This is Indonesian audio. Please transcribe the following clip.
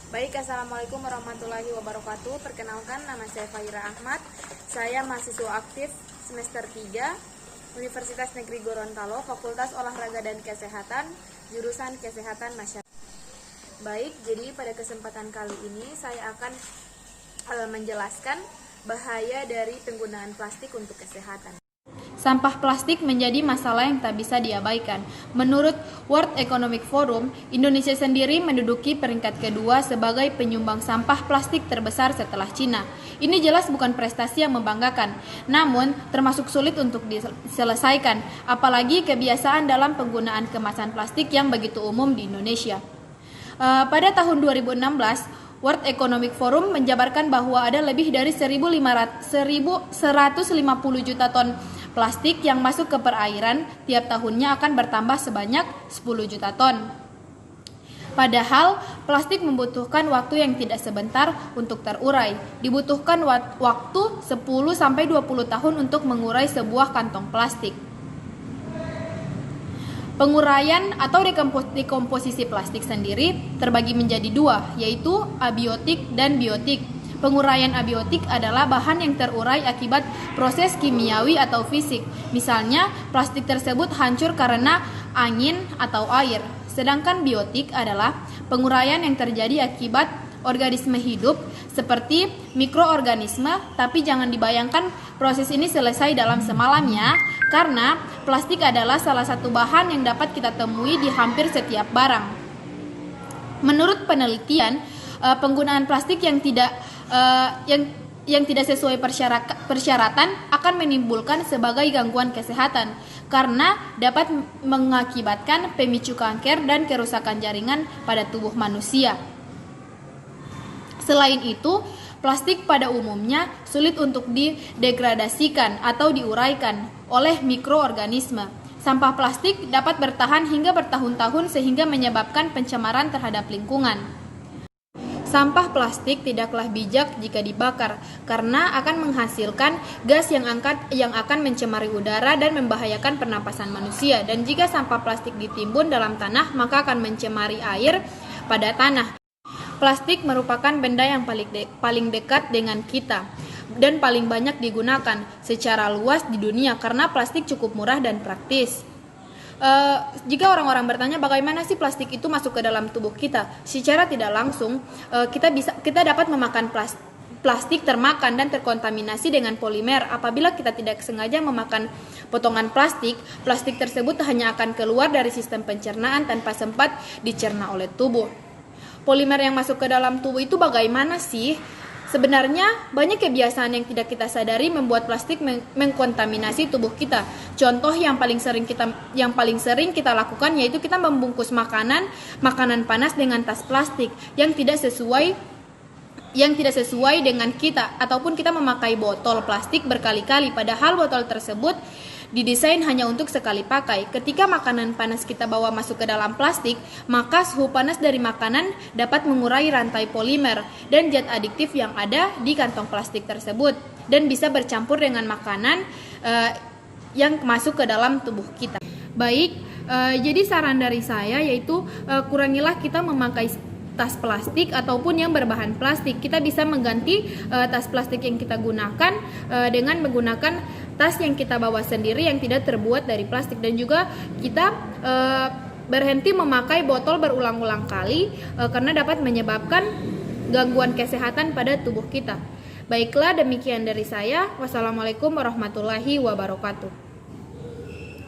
Baik, Assalamualaikum warahmatullahi wabarakatuh. Perkenalkan, nama saya Fahira Ahmad. Saya mahasiswa aktif semester 3 Universitas Negeri Gorontalo, Fakultas Olahraga dan Kesehatan, jurusan Kesehatan Masyarakat. Baik, jadi pada kesempatan kali ini saya akan menjelaskan bahaya dari penggunaan plastik untuk kesehatan. Sampah plastik menjadi masalah yang tak bisa diabaikan. Menurut World Economic Forum, Indonesia sendiri menduduki peringkat kedua sebagai penyumbang sampah plastik terbesar setelah Cina. Ini jelas bukan prestasi yang membanggakan, namun termasuk sulit untuk diselesaikan, apalagi kebiasaan dalam penggunaan kemasan plastik yang begitu umum di Indonesia. Pada tahun 2016, World Economic Forum menjabarkan bahwa ada lebih dari 1.150 juta ton plastik yang masuk ke perairan tiap tahunnya akan bertambah sebanyak 10 juta ton. Padahal, plastik membutuhkan waktu yang tidak sebentar untuk terurai. Dibutuhkan waktu 10-20 tahun untuk mengurai sebuah kantong plastik. Penguraian atau dekomposisi plastik sendiri terbagi menjadi dua, yaitu abiotik dan biotik. Penguraian abiotik adalah bahan yang terurai akibat proses kimiawi atau fisik. Misalnya, plastik tersebut hancur karena angin atau air. Sedangkan biotik adalah penguraian yang terjadi akibat organisme hidup seperti mikroorganisme, tapi jangan dibayangkan proses ini selesai dalam semalam ya, karena plastik adalah salah satu bahan yang dapat kita temui di hampir setiap barang. Menurut penelitian, penggunaan plastik yang tidak sesuai persyaratan akan menimbulkan sebagai gangguan kesehatan karena dapat mengakibatkan pemicu kanker dan kerusakan jaringan pada tubuh manusia. Selain itu, plastik pada umumnya sulit untuk didegradasikan atau diuraikan oleh mikroorganisme. Sampah plastik dapat bertahan hingga bertahun-tahun sehingga menyebabkan pencemaran terhadap lingkungan. Sampah plastik tidaklah bijak jika dibakar karena akan menghasilkan gas yang akan mencemari udara dan membahayakan pernapasan manusia. Dan jika sampah plastik ditimbun dalam tanah, maka akan mencemari air pada tanah. Plastik merupakan benda yang paling dekat dengan kita dan paling banyak digunakan secara luas di dunia karena plastik cukup murah dan praktis. Jika orang-orang bertanya bagaimana sih plastik itu masuk ke dalam tubuh kita, secara tidak langsung kita dapat memakan plastik termakan dan terkontaminasi dengan polimer. Apabila kita tidak sengaja memakan potongan plastik tersebut hanya akan keluar dari sistem pencernaan tanpa sempat dicerna oleh tubuh. Polimer yang masuk ke dalam tubuh itu bagaimana sih? Sebenarnya banyak kebiasaan yang tidak kita sadari membuat plastik mengkontaminasi tubuh kita. Contoh yang paling sering kita lakukan yaitu kita membungkus makanan panas dengan tas plastik yang tidak sesuai dengan kita, ataupun kita memakai botol plastik berkali-kali padahal botol tersebut didesain hanya untuk sekali pakai. Ketika makanan panas kita bawa masuk ke dalam plastik, maka suhu panas dari makanan dapat mengurai rantai polimer dan zat adiktif yang ada di kantong plastik tersebut dan bisa bercampur dengan makanan yang masuk ke dalam tubuh kita. Baik, jadi saran dari saya yaitu kurangilah kita memakai tas plastik ataupun yang berbahan plastik. Kita bisa mengganti tas plastik yang kita gunakan dengan menggunakan tas yang kita bawa sendiri yang tidak terbuat dari plastik, dan juga kita berhenti memakai botol berulang-ulang kali karena dapat menyebabkan gangguan kesehatan pada tubuh kita. Baiklah, demikian dari saya. Wassalamualaikum warahmatullahi wabarakatuh.